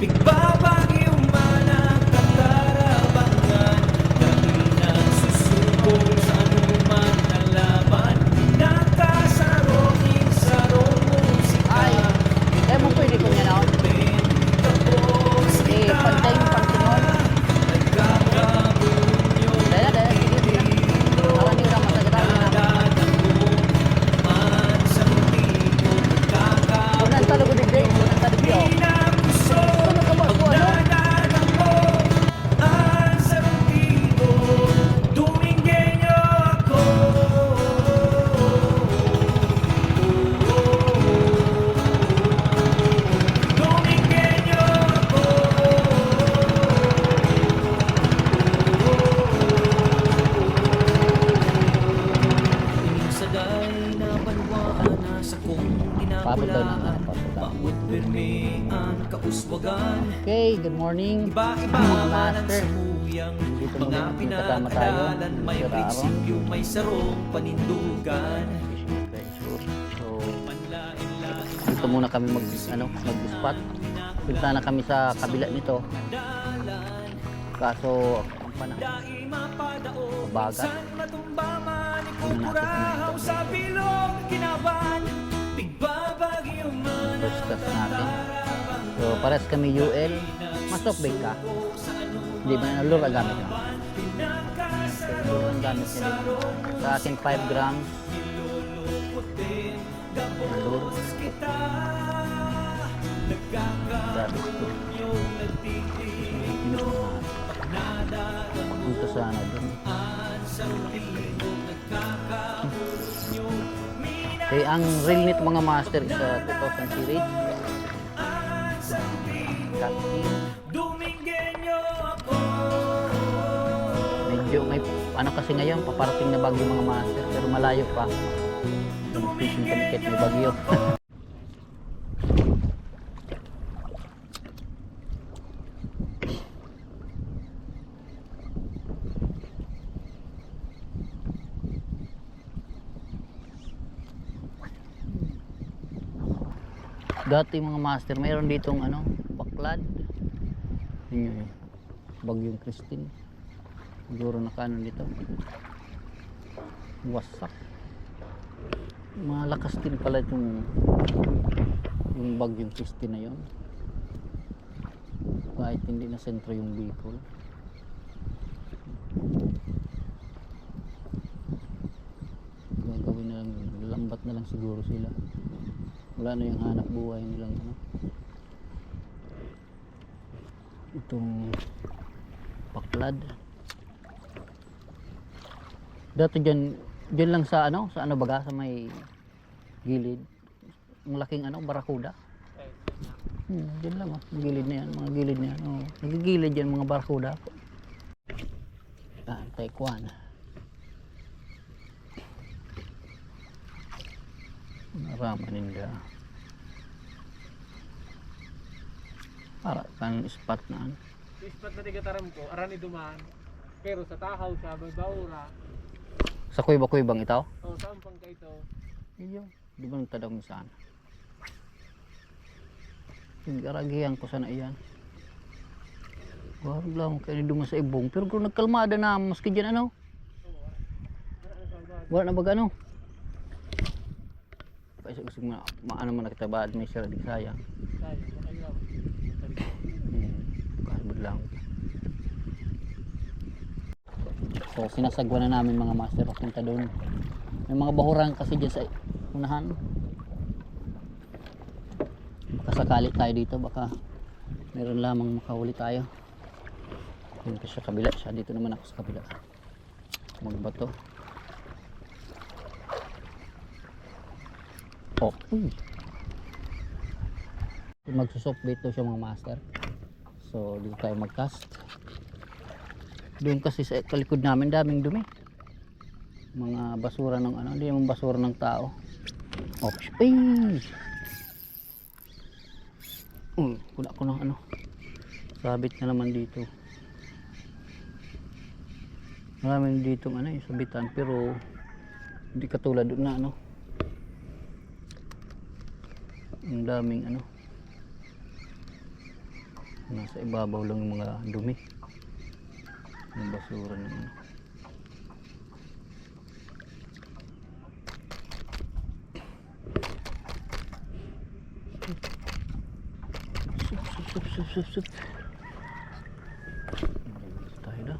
Igbabagi umana katarabangan, dahil nagsusubok sa anuman na laban. Nakasarongin sarong musika, Ay, kaya mo pwede ko niya naon. Eh, pantay yung pagtungon. Daya, sige, sige. Awan niyo lang masagatan na. Unang talo ko digdi, unang talo ko. Ano ka ba ko, ano? Domingueño ako. Domingueño ako. Saday na banwana sa kong Pabot daw naman, tinapulaan, pabot daw. bawat pirmi ang kauswagan. Okay, good morning. Iba-iba Mga man ang master. samuyang Dito mga muna nagkasama tayo. pinag-aralan. May Sir Aaron. prinsipyo, may sarong panindugan. Fishing adventure. So, Manlain-lain dito muna kami mag-spot. Punta na kami sa kabila nito. dalan, Kaso, ang panahon. dai mapadaog, Mabagat. minsan matumba man, Tingnan natin ikukurahaw kung sa bilog kinaban. Bigbabagyo man first class natin. So, pares kami UL. Masok ba ka? Hindi ba na lure ang gamit mo? Lure ang gamit niya din. Sa akin 5 grams. Na lure. Grabe ito. Punta sana dun. Okay, ang reel nito mga master is 2000 series. Captain. Domingueño ako. Medyo may ano kasi ngayon paparating na bagyo mga master pero malayo pa. Yung fishing kami kahit may bagyo. Dati mga master mayroon ditong baklad. Yun yun. Bagyong Christine. Siguro nakaano dito. Wasak. Malakas din pala yung bagyong Christine na yun. Kahit hindi na sentro yung Bicol. Gagawin na lang, lambat na lang siguro sila. Wala na yung hanap buhay nilang itong baklad. Dati dyan lang sa sa baga, sa may gilid. Ang laking barakuda. Dyan lang gilid na yan, mga gilid na yan. Nagigilid yan mga barakuda. Taekwan. Marama ninda. Para kan spot na Ispat na tigataram ko, arani dumaan. Pero sa tahaw siya, babawra. sa kuybang itaw. O, sampang ka ito. Iyo, di ba nagtadaw mo saan? Nagaragihan ko sana iyan. Wala lang kayo duman sa ibong. Pero kung nagkalmada na, maski dyan wala na baga Kasi gusto mo maano man kita ba administrator di sayang. Sayang, makayaw. Kalbud lang. So sinasagwa na namin mga master papunta doon. May mga bahurang kasi dyan sa unahan. Baka sakali tayo dito, baka meron lamang makahuli tayo. Yun pa sa kabila siya, dito naman ako sa kabila. Magbato. Oh, magsusok bait daw siya mga master. So dito tayo mag-cast. Doon kasi sa kalikod namin daming dumi. Mga basura ng hindi naman basura ng tao. Oh, ay! Wala ko ng sabit na naman dito. Maraming dito yung sabitan, pero hindi katulad doon na ang daming Nasa ibabaw lang yung mga dumi. Yung basura na ano. Sup. Tayo na.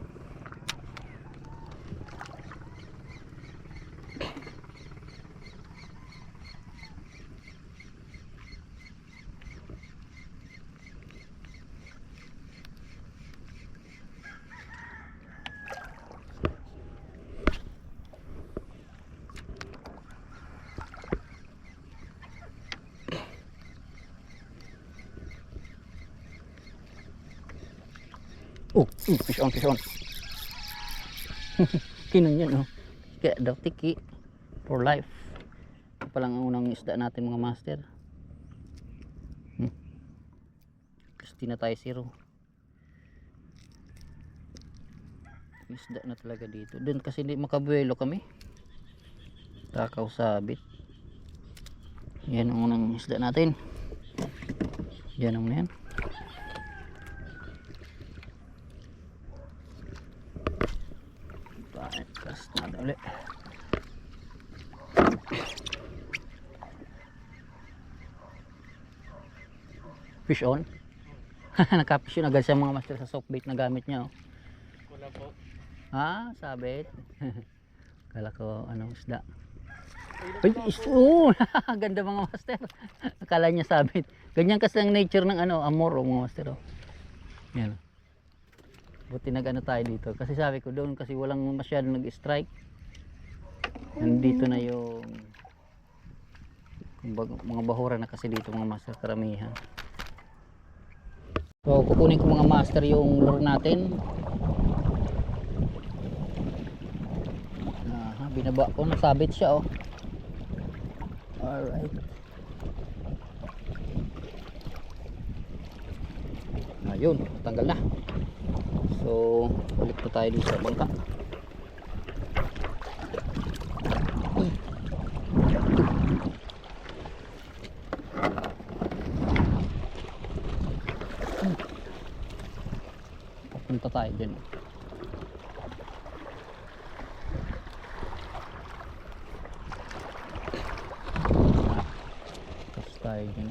Fish on. Kinon yun, oh. Kaya daw tiki for life. Ito palang ang unang isda natin mga master. Gusti na tayo zero. Isda na talaga dito. Doon kasi hindi makabuelo kami. Takaw sabit. Yan ang unang isda natin. Yan ang yan. Cast na ulit. Fish on. Nakafish yun agad siya mga master sa soft bait na gamit niya, oh. Wala po. Sabit. Kala ko anong isda. Ay, Ganda mga master. Akala niya sabit. Ganyan kasi ang nature ng amor, oh, mga master, oh. Yan. Buti nag-ano tayo dito. Kasi sabi ko doon kasi walang masyadong nag-strike. Nandito na yung mga bahura na kasi dito mga master karamihan. So kukunin ko mga master yung lure natin. Binaba ko, nasabit siya, oh. Alright. Ayun, tanggal na. So, balik na tayo dito sa bangka. Papunta tayo dyan. Tapos tayo dyan.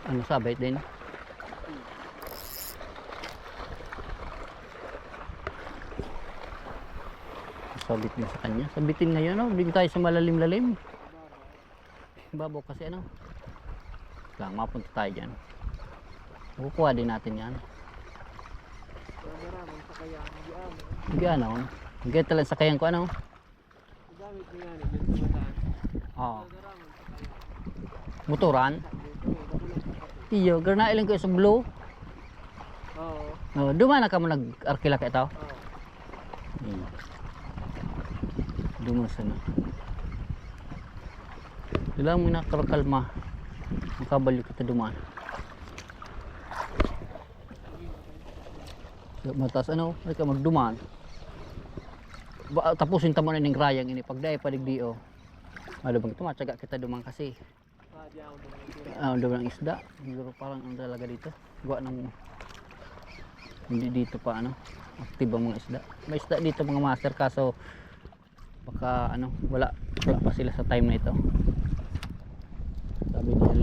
Ano sabit din? Sabit din sa kanya. Sabitin ngayon, oh. Hindi tayo sa malalim-lalim. Babaw kasi ano. Lang, mapunta tayo dyan. Kukuha din natin yan. maraming sakayan. Hindi ano. Hindi talagang sakayan ko ano. Gamit mo yan. Dito sa mataan. Oo. Maraming sakayan. Motoran. Iyo, garna ilang ko sa blue. Oo. Oh, dumana ka mo nag-arkila ka ito. Oo. Dumasa na. Ilang mo nakakalma. Makabalik kita dumaan. Matas ano, mereka magduman. Tapusin tamo na ning rayang ini pagday padigdio. Ano bang tumatsaga kita duman kasi. Duman ng isda. Siguro parang ang talaga dito. Gawa ng hindi dito pa ano, aktibo mga isda. May isda dito mga master kaso baka ano, wala pa sila sa time na ito. Sabi niya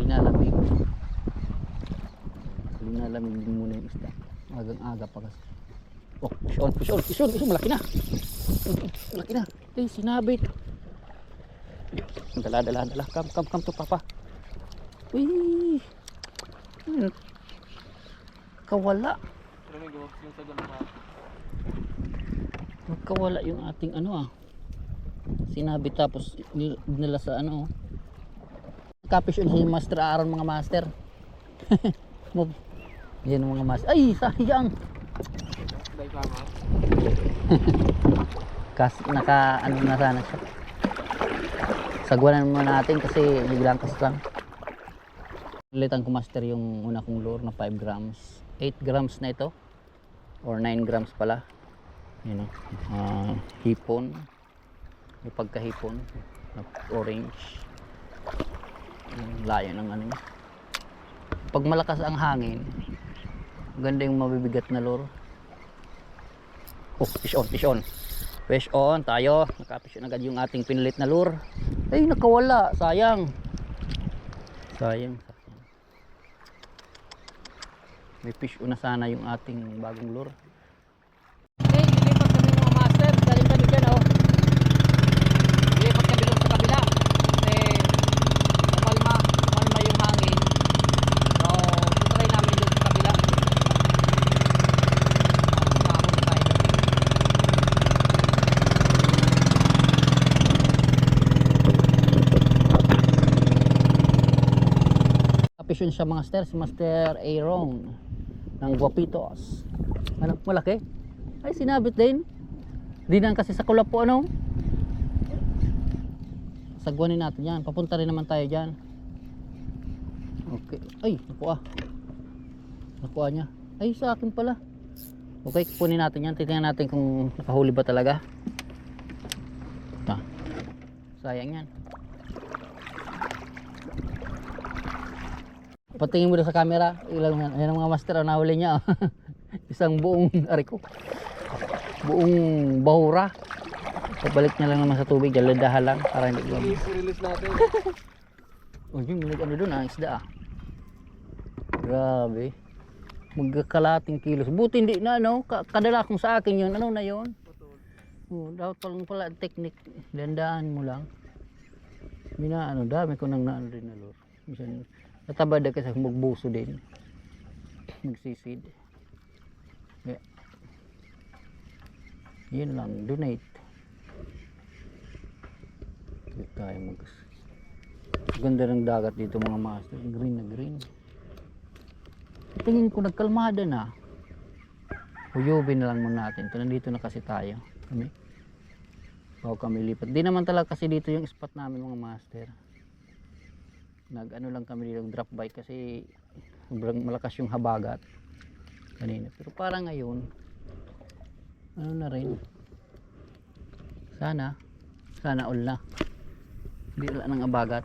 linalamig din muna yung isda. Agang-aga pa kasi. Oh, push on, malaki na. Malaki na. Sinabit. Dala. Come to papa. Uy. Kawala. Pero may gawag yung sa ganun. Magkawala yung ating ano sinabit tapos nila sa ano. Kapish on si Master Aaron mga master. Yan mga master. Ay, sayang. Dahil kama. Naka ano na sana siya. Sagwanan muna natin kasi biglang kas lang. Nalitan ko master yung una kong lure na 5 grams. 8 grams na ito. Or 9 grams pala. Yun o. Hipon. May pagkahipon. Orange. Yung layo ng ano niya. Pag malakas ang hangin, ganda yung mabibigat na lure. Oh, fish on, fish on. Fish on tayo. Nakafish on agad yung ating pinilit na lure. Ay, nakawala. Sayang. Sayang. May fish on na sana yung ating bagong lure. Okay, lilipat kami mga master. Galing kami dyan, oh. Lilipat kami doon sa kabila. Kasi umalma yung hangin. So, tutry namin doon sa kabila. Kapisyon siya mga master, si Master Aaron ng Guapitos. Ano, malaki? Ay, sinabit din. Di na kasi sa kulap po, ano? Sagwanin natin yan. Papunta rin naman tayo dyan. Okay. Ay, nakuha. Nakuha niya. Ay, sa akin pala. Okay, kukunin natin yan. Titingnan natin kung nakahuli ba talaga. Sayang yan. Patingin mo na sa camera. Ilang yan ang mga master ang nahuli niya. Isang buong ariko. Buong bahura. Pabalik niya lang naman sa tubig. Dalandahan lang para hindi lang. I-release natin. Oh, yung ano doon isda Grabe. Magkakalating kilos. Buti hindi na ano. Kadala kung sa akin yun. Ano na yun? Oh, dapat pala technique. Dandaan mo lang. Ano, dami ko nang naano rin na lure. Minsan natabada kasi magbuso din. Magsisid. Yeah. Yun lang, donate. Dito tayo ganda ng dagat dito mga master. Green na green. Tingin ko nagkalmada na. Huyubin na lang muna natin. Nandito na kasi tayo. Kami lipat. Di naman talaga kasi dito yung spot namin mga master. Nag-ano lang kami dito, drop bike kasi sobrang malakas yung habagat kanina. Pero parang ngayon, ano na rin. Sana all na. Hindi wala nang habagat.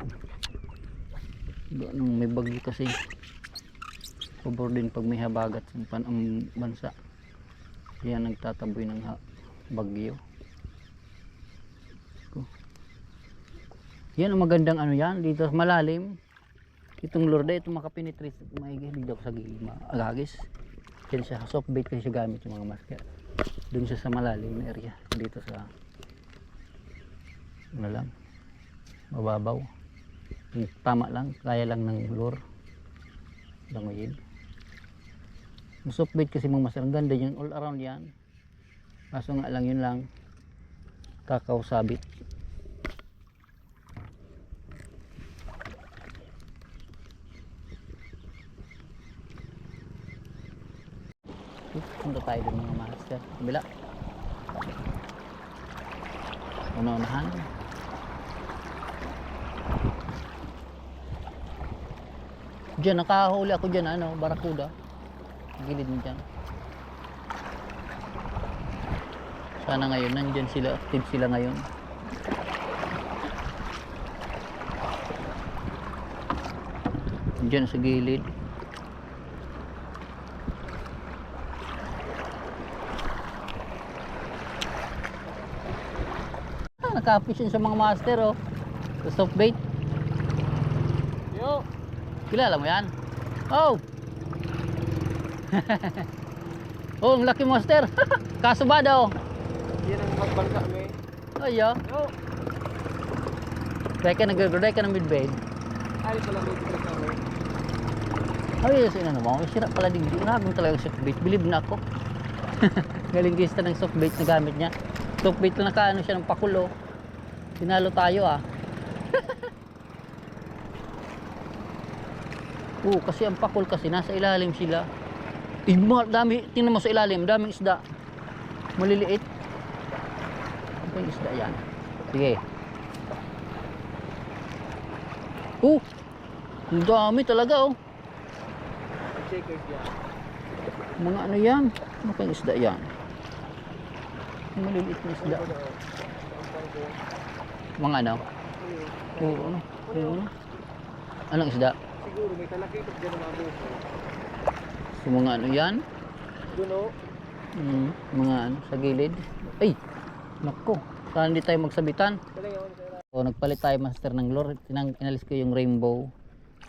Doon may bagyo kasi. Pabor din pag may habagat ang bansa. Yan nagtataboy ng bagyo. Yan ang magandang ano yan, dito malalim. Itong lurde, ito makapenetrate, maigil dito sa agagis. Yan siya, soft bait kasi siya gamit yung mga masker. Doon siya sa malalim na area, dito sa ano lang, mababaw. Yung tama lang, kaya lang ng lure. Langoyin. Yung soft bait kasi mga masker, ang ganda yun, all around yan. Kaso nga lang yun lang, kakausabit. Punta tayo doon mga master. Kabila. Una-unahan. Diyan, nakahuli ako dyan, ano, barakuda. Gilid mo dyan. Sana ngayon, nandyan sila, active sila ngayon. Diyan sa gilid. Nakafish sa mga master, oh. Sa soft bait. Yo! Kilala mo yan? Oh! Oh, ang laki master. Kaso ba daw? Yan ang magbangka may. Ayo. Yo! Dahil ka nag-graduate ka ng midbait. Ay, pala may ito kami. Ay, yes, ano mo? Sira pala din. Marami talaga soft bait. Believe na ako. Galing gista ng soft bait na gamit niya. Soft bait na nakaano siya ng pakulo. Sinalo tayo ah. Kasi ang pakul kasi nasa ilalim sila. Dami, tingnan mo sa ilalim, daming isda. Maliliit. Ano yung isda yan? Sige. Ang dami talaga oh. Checkers yan. Mga ano yan? Ano kayong isda yan? Maliliit na isda. Mga ano? Oo, ano? Anong isda? Siguro may talakipot dyan ng mga buko. So mga ano yan? Doon o. Mga ano sa gilid. Ay! Nako, saan hindi tayo magsabitan? So nagpalit tayo master ng lure. Inalis ko yung rainbow.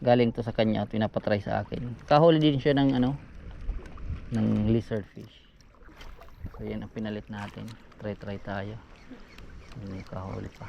Galing to sa kanya at pinapatry sa akin. Kahuli din siya ng ano, ng lizard fish. So yan ang pinalit natin. Try tayo. May kahuli pa.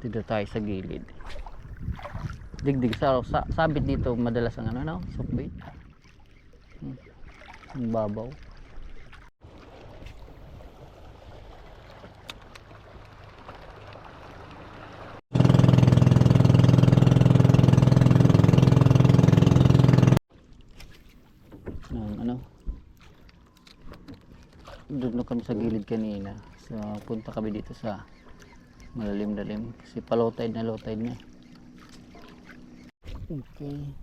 Dito tayo sa gilid. Digdig sabit dito madalas ang ano, no? Softbait. Ang babaw. Ano? Doon na kami sa gilid kanina. So punta kami dito sa malalim-lalim kasi low tide na. Okay.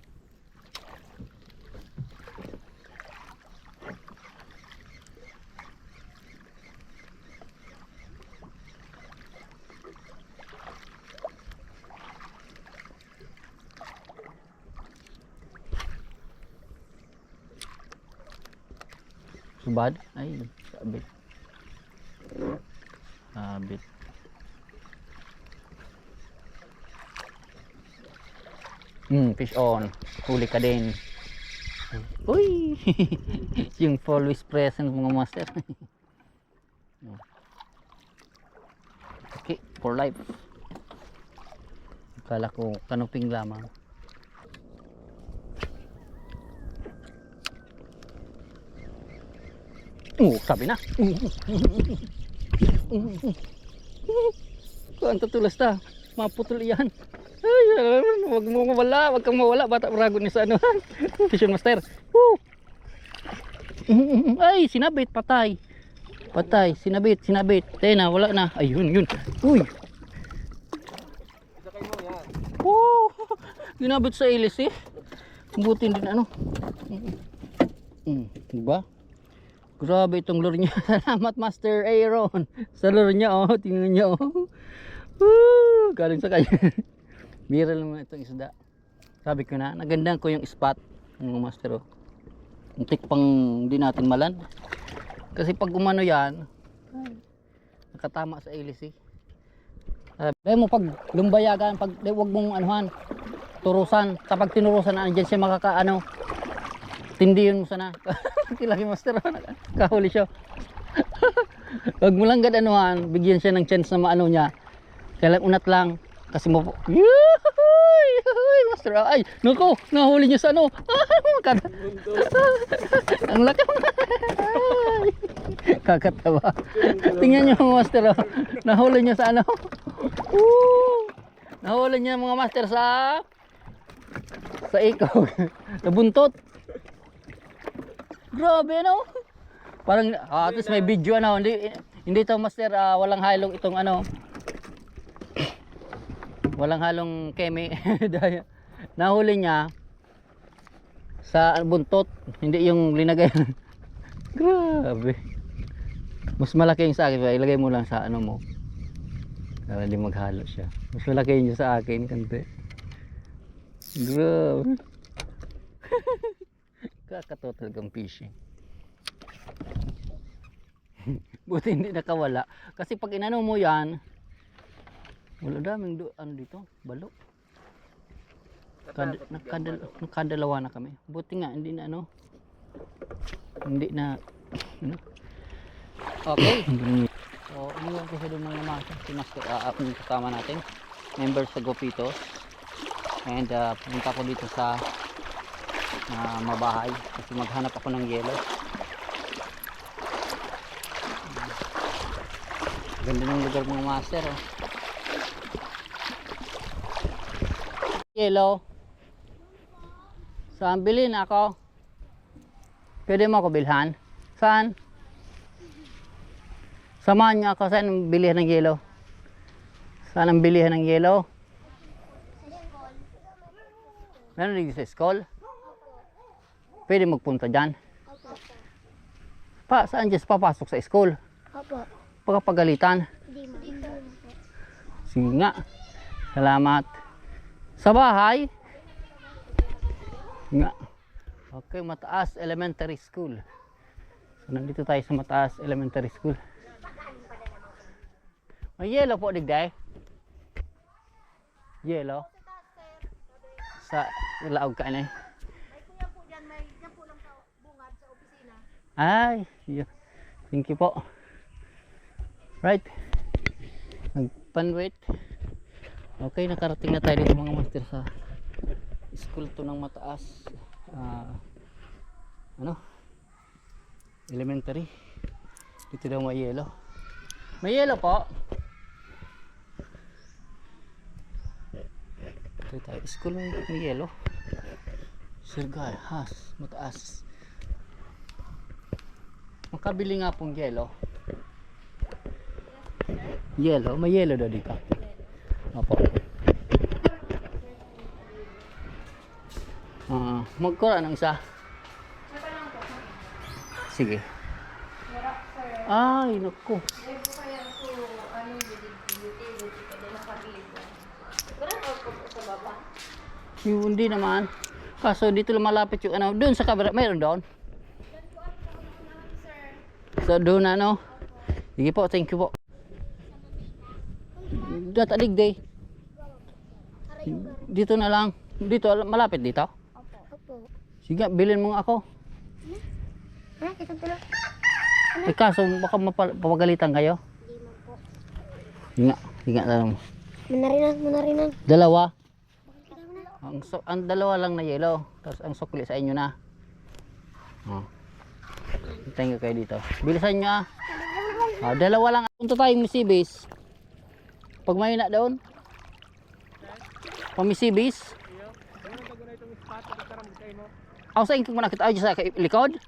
Subad? Ay, sabit. Sabit. Fish on. Huli ka din. Uy! Yung always present mga master. Okay, for life. Akala ko kanuping lamang. Sabi na. Kuan tutulas ta. Maputol yan. Ay, wag mo mawala, wag kang mawala, bata brago ni sa ano. Fishing master. Ay, sinabit, patay. Patay, sinabit. Tena, wala na. Ayun, yun. Uy. Isa kayo mo yan. Ginabit sa ilis eh. Butin din ano. Diba? Grabe itong lure niya. Salamat Master Aaron. Sa lure niya oh, tingnan niya oh. Galing sa kanya. Bira lang itong isda. Sabi ko na, nagandang ko yung spot ng master oh. Muntik pang hindi natin malan. Kasi pag umano yan, nakatama sa ilis eh. Sabi mo pag lumbayagan, pag wag mong anuhan, turusan. Kapag tinurusan na andyan siya makakaano, tindihin mo sana. Kilaki master oh, kahuli siya. Wag mo lang gadanuhan, bigyan siya ng chance na maano niya. Kailan unat lang. Kasi mo po, master, ay, naku, nahuli niya sa ano. Ang laki. Kakatawa. Tingnan niyo mga master, oh. Nahuli niya sa ano. Nahuli niya mga master sa ikaw. Sa buntot. Grabe no. Parang at least may video ano, hindi to master, walang halong itong ano. Walang halong keme. Nahuli niya sa buntot, hindi yung linagay. Grabe. Mas malaki yung sa akin, ilagay mo lang sa ano mo. Para hindi maghalo siya. Mas malaki yung sa akin, kante. Grabe. Kakatotal kang fishing. Buti hindi nakawala. Kasi pag inano mo yan, wala daming ano dito, balo. Nakadalawa na kami. Buti nga, hindi na ano. Hindi na, ano. Okay. So, iniwan ko sa doon mga master. Si Master, yung kasama natin. Members sa Gopitos. And, pumunta ko dito sa mabahay. Kasi maghanap ako ng yelo. Ganda ng lugar mga master, oh. Yelo. Saan bilhin ako? Pwede mo ako bilhan? Saan? Samahan niyo ako. Saan ang bilihan ng yelo? Saan ang bilihan ng yelo? Meron dito sa school? Pwede magpunta dyan? Saan dyan papasok sa school? Opo. Pagkapagalitan? Hindi mo. Sige nga. Salamat. Sa bahay? Nga. Okay, Mataas Elementary School. So, nandito tayo sa Mataas Elementary School. May yelo po, digday? Yelo? Sa laog ka na eh. May kuya po dyan, may dyan po lang sa bungad sa opisina. Ay, thank you po. Right. Nagpanwait. Okay, nakarating na tayo dito mga master sa school to ng Mataas. Elementary. Dito daw may yelo. May yelo po. Ito tayo. School may yelo. Sirgal, Has, Mataas. Makabili nga pong yelo. Yelo? May yelo daw dito. Opo. Magkura ng isa. Sige. Ay, naku. Hindi naman. Kaso dito lumalapit yung ano. Doon sa kabila. Mayroon doon. So doon ano. Sige po. Thank you po. Datadig day. Dito na lang. Dito. Malapit dito. Opo. Sige. Bilhin mo nga ako. Ha? Kitang tulo? Eh kaso baka mapagalitan kayo. Hindi mo po. Sige nga. Sige nga. Manarinan. Dalawa. Ang dalawa lang na yelo. Tapos ang sukli sa inyo na. Thank you kayo dito. Bilisan nyo ah. Dalawa lang. Punta tayong Misibis. Pag may na doon. Pamisibis. Ako sa ingkong muna kita. Ay, sa likod?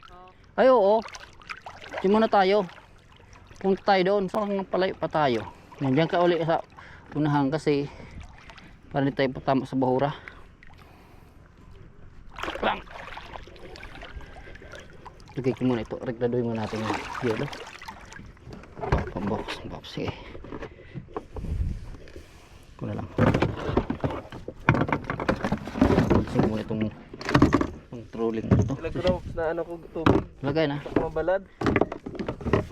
Ay, oo. Diyan muna tayo. Punta tayo doon. So, palayo pa tayo. Nandiyan ka uli sa unahan kasi para di tayo patama sa bahura. Lang. Lagay ko muna ito. Regladoy muna natin yung yelo. Pambox. Sige. Kuna lang. Sige muna itong trolling ito. Ilagay na ano ko tubig. Lagay na. Mabalad.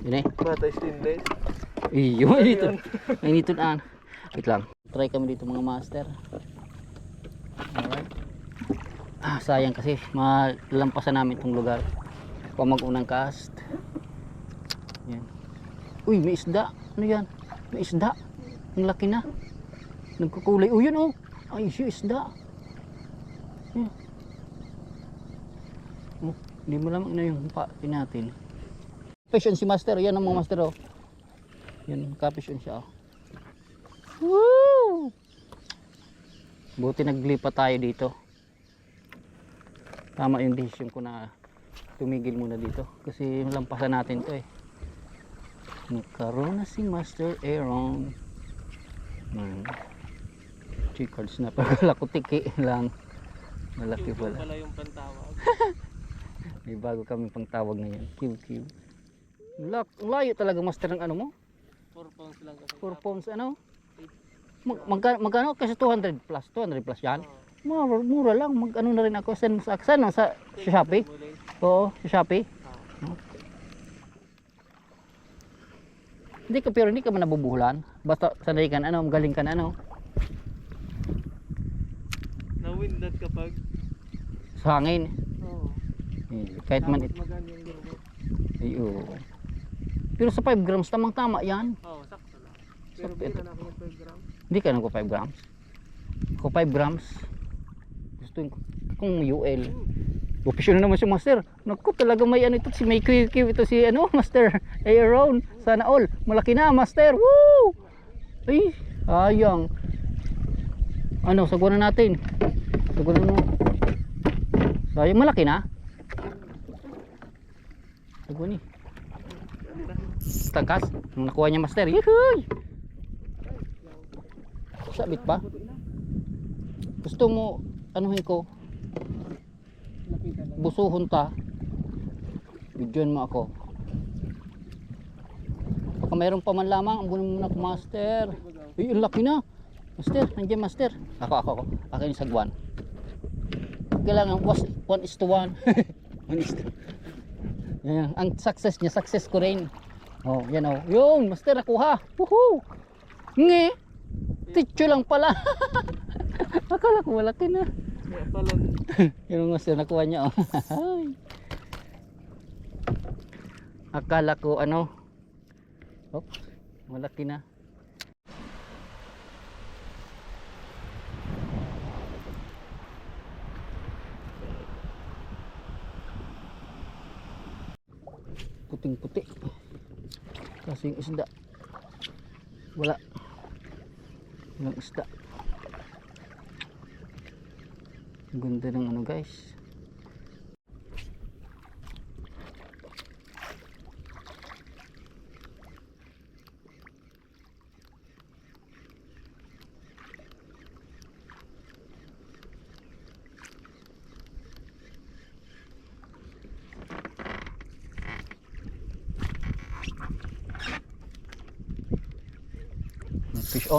Yun eh. Bata stainless. Iyo, dito. Ay dito na. Wait lang. Try kami dito mga master. Alright. Sayang kasi malampasan namin itong lugar. Pamagunang cast. Yan. Uy, may isda. Ano yan? May isda. Ang laki na. Nagkukulay. Uy, yun oh. Ay, siya isda. Yan. Oh, hindi mo lamang na yung patin natin. Fish on si master. Yan ang mga master oh. Yan, kapish on siya oh. Woo! Buti naglipat tayo dito. Tama yung decision ko na tumigil muna dito kasi lampasan natin to eh. Nagkaroon na si Master Aaron. Chicards na pala ko tiki lang. Malaki pala. Wala yung pantawag. May bago kaming pangtawag ngayon. QQ. Layo talaga master ng ano mo? 4 pounds lang kasi. 4 pounds ano? Magkano kasi 200 plus. 200 plus yan. Mura lang. Mag-ano na rin ako. Sa Shopee. Oo, sa Shopee. Pero hindi ka man nabubuhulan. Basta sanay ka na, ano, magaling ka na, ano. Na-windat kapag? Sa hangin. Oo. Kahit man Magaan yung gurbo. Ay, oo. Pero sa 5 grams, tamang-tama yan. Oo, sakto lang. Pero Sakto bira ito. na ako ng 5 grams. Hindi ka nagko 5 grams. Ako 5 grams. Gusto kong UL. Official na naman si Master. Naku, talaga may ano ito. May QQ ito si ano, Master Aaron. Sana all. Malaki na, Master. Woo! Ay, ayang. Ano, sagunan natin. Sagunan mo. Sayang, malaki na. Sagunin. Tagas. Nung nakuha niya master. Yuhuy! Sabit pa. Gusto mo, anuhin ko, Lapitan lang. busuhon ta. Bidyon mo ako. Baka mayroon pa man lamang. Ambunin mo na ko master. Ay, ang laki na. Master, nandiyan master. Ako. Akin yung sagwan. Kailangan 1:1. 1:1. Yan, ang success niya, success ko rin. Oh, yan oh. Yun, master nakuha. Woohoo! Nge. Tityo lang pala. Akala ko malaki na. Kaya pala. Yung master nakuha niya oh. Akala ko ano. Oh, malaki na. Puting-puti. Kasi yung isda walang isda. Ang ganda ng ano guys.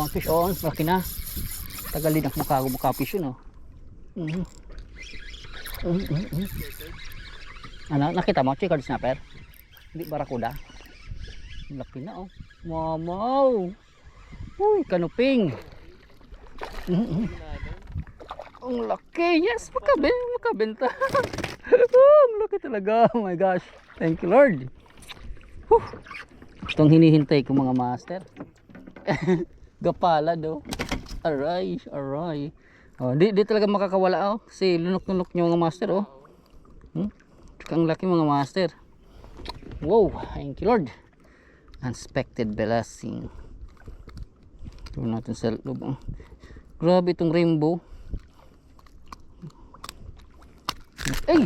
Fish on, laki na. Tagalin ang makapish yun oh. Ano, nakita mo, checkered snapper? Hindi barakuda. Laki na oh. Mamaw. Uy, kanuping. Ang laki, yes, makabenta. Ang laki talaga, oh my gosh. Thank you Lord. Whew. Itong hinihintay ko mga master. Gapala do. Aray. Oh, di talaga makakawala oh. Kasi lunok-lunok niyo mga master oh. Ang laki mga master. Wow, thank you Lord. Unexpected blessing. Ito natin sa loob oh. Grabe itong rainbow. Ay,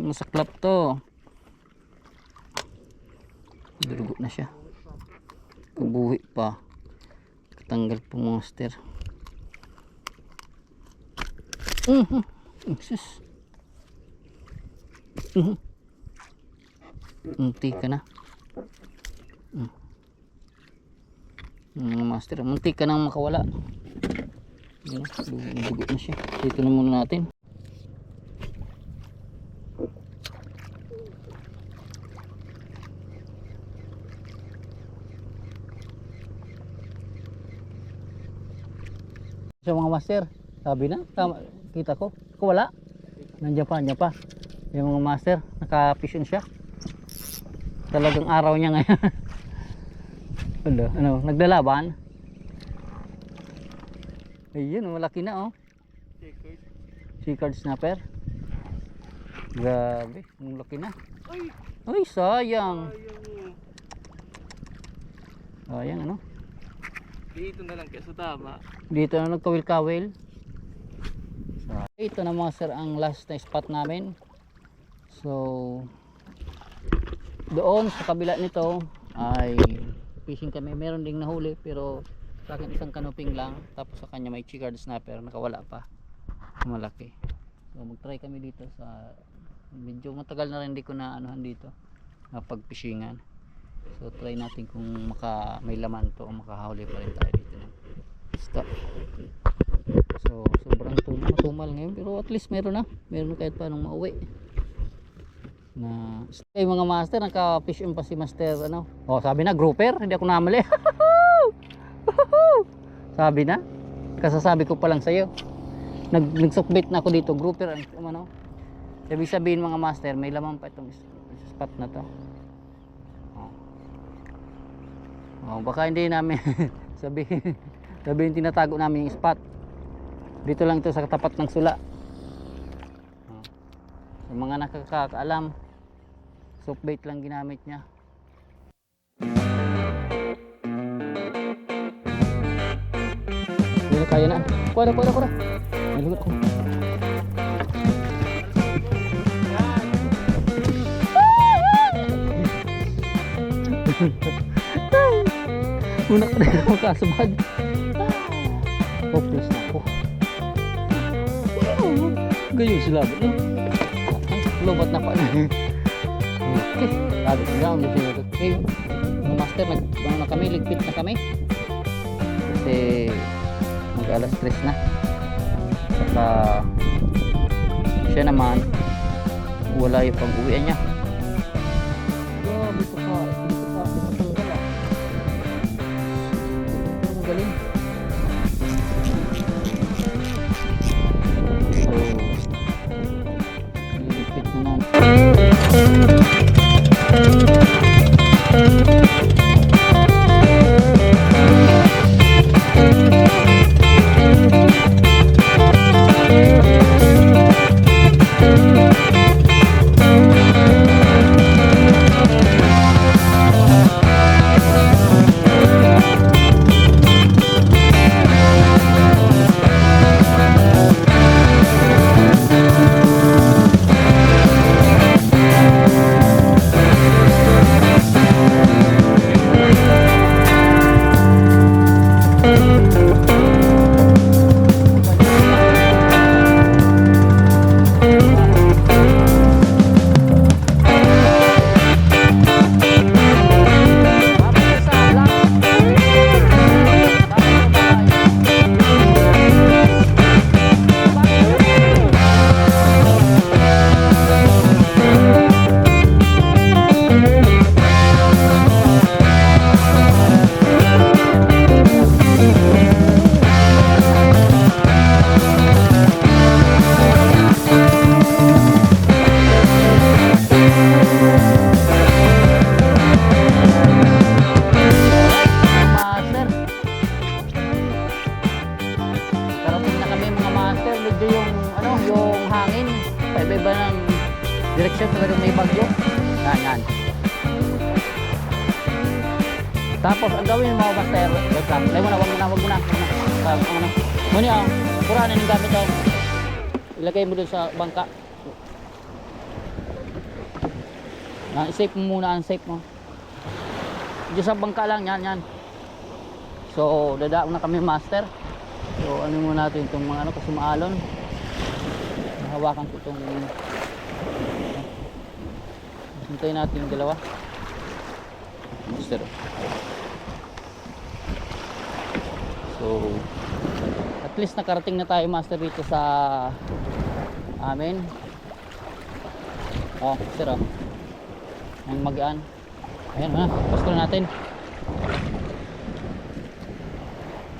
masaklap to. Durugo na siya. Kabuhi pa. Katanggal po monster. Sus. Munti ka na. Master, munti ka nang makawala. Dugo na siya. Dito na muna natin. Sa mga master, sabi na, tama, kita ko, wala. Nandiyan pa. Yung mga master, naka-fission siya. Talagang araw niya ngayon. Ano, naglalaban. Ayun, malaki na oh. Checkered snapper. Grabe, ang laki na. Ay, sayang. Sayang ano. Dito na lang kasi tama. Dito na nagkawil-kawil. So, ito na mga sir ang last na spot namin. So doon sa kabila nito ay fishing kami. Meron ding nahuli pero sa akin isang kanuping lang. Tapos sa kanya may checkered snapper, nakawala pa. Malaki. So mag-try kami dito sa medyo matagal na rin di ko na anuhan dito na pag-fishingan. So try natin kung may laman to o makahuli pa rin tayo dito. Stop. So sobrang tumal ngayon pero at least meron kahit paanong mauwi. Na stay mga master, naka-fish on pa si master ano. Oh, sabi na grouper, hindi ako namali. Sabi na. Kasasabi ko pa lang sa iyo. Nagsukbit na ako dito, grouper ano. Ibig sabihin mga master, may laman pa itong spot na to. Oh, baka hindi namin sabihin tinatago namin yung spot. Dito lang ito sa tapat ng sula. Sa mga nakakaalam, soft bait lang ginamit niya. Hindi kaya na. Kuha. May lugot ako. Una ka na makasabad. Hopeless na ako. Gayon sila. Lubat na pa na. Okay. Sabi ko lang. Okay. Mga master, na kami. Ligpit na kami. Kasi mag-alas 3 na. Saka siya naman wala yung pag-uwian niya. Grabe ito pa. Ito pa. Ito pa. Magaling. So, nilipit na namin. Direksyon talaga may bagyo. Yan. Tapos ang gawin mo master, wait lang. Wag mo na. Muna, kuranin yung gamit daw. Ilagay mo dun sa bangka. I-save mo muna ang safe mo. Diyan sa bangka lang, yan. So, dadaong na kami master. So, ano muna natin itong mga kasi maalon. Hawakan ko itong hintayin natin yung dalawa. Master. So, at least nakarating na tayo master dito sa amin. Master ang magaan. Ayan ha, pasto natin.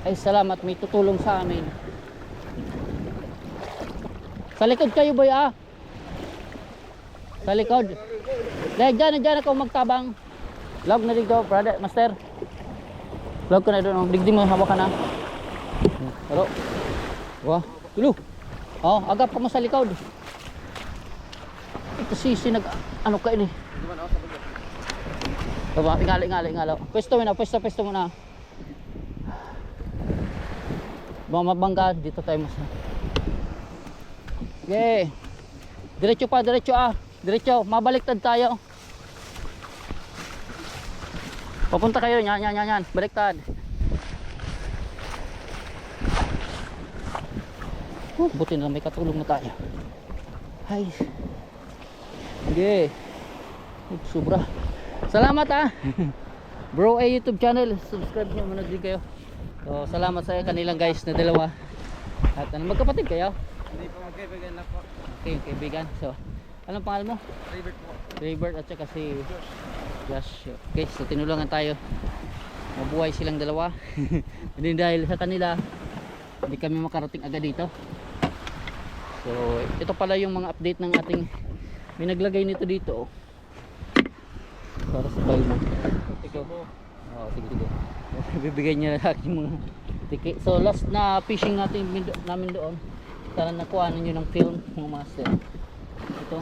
Ay salamat, may tutulong sa amin. Sa likod kayo boy Sa likod. Dahil dyan ako magtabang. Log na dito, brother, master. Log ka na doon. Digdi mo, hawak ka na. Pero, wah, tulo. Agap ka mo sa likod. Ito sinag, ano ka ini? Tama, ingala. Pwesto mo na. Mabangga, dito tayo mas. Okay. Diretso, mabaliktad tayo. Papunta kayo, yan, baliktad. Buti na may katulong na tayo. Ay. Okay. Sobra. Salamat Bro YouTube channel, subscribe nyo muna din kayo. So, salamat sa kanilang guys na dalawa. At magkapatid kayo? Hindi po, magkaibigan lang po. Okay, kaibigan. So, anong pangalan mo? Raybert po. Raybert at saka si Josh. Okay, so tinulungan tayo. Mabuhay silang dalawa. Hindi dahil sa kanila, hindi kami makarating agad dito. So, ito pala yung mga update ng ating may naglagay nito dito. Para sa bayo mo. Ikaw. Sige. Bibigyan niya na aking mga ticket. So, last na fishing namin doon. Sana nakuha ninyo ng film mga master. Ito.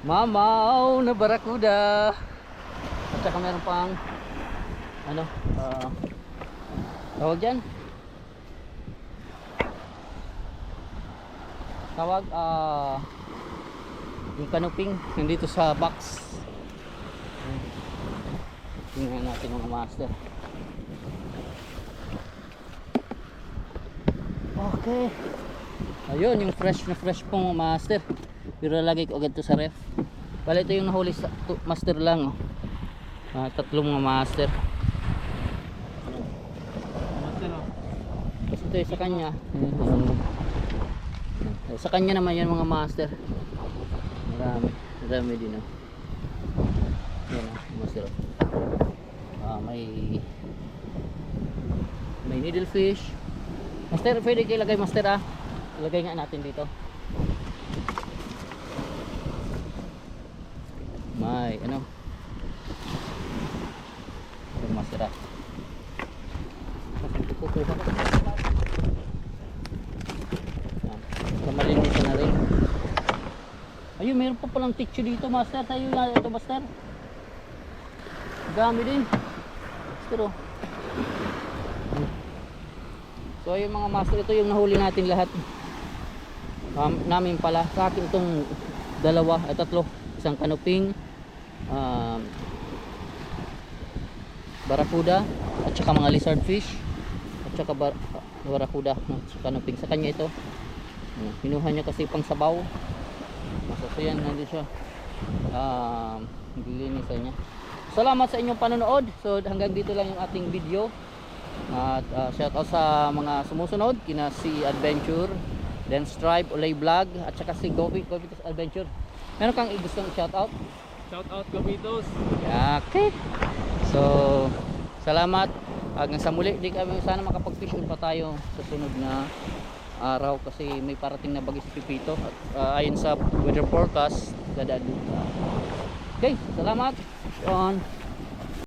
Mamaw na barakuda. At saka meron pang tawag dyan. Yung canoping nandito sa box. Tingnan natin mga master. Okay. Ayun, yung fresh na fresh pong mga master. Pero lagay ko agad to sa ref. Bale, ito yung nahuli sa master lang. Oh. Tatlong mga master. Master, oh. Kasi ito yung sa kanya. Sa kanya naman yan mga master. Marami din. Oh. Yan master. May needlefish. Master, pwede kayo ilagay master ah. Ilagay nga natin dito. May ano? Ito master ah. Kukuha ko. Malinisan na rin. Ayun, meron pa palang tissue dito master. Tayo na ito master. Dami din. Pero so ayun mga master, ito yung nahuli natin lahat. Namin pala. Sa akin itong tatlo. Isang kanuping, barakuda, at saka mga lizard fish, at saka barakuda, sa kanuping. Sa kanya ito. Pinuha niya kasi pang sabaw. Masasayan nandito siya. Nilinisan niya. Salamat sa inyong panonood. So hanggang dito lang yung ating video. At shout out sa mga sumusunod, kina si Adventure, then Strive, Olay Vlog, at saka si Gopitos Adventure. Meron kang gustong shout out? Shout out Gopitos. Okay. So salamat. Hanggang sa muli, di kami sana makapag-fish on pa tayo sa sunod na araw kasi may parating na bagyo sa Pipito at ayon sa weather forecast dadaan. Okay, salamat. On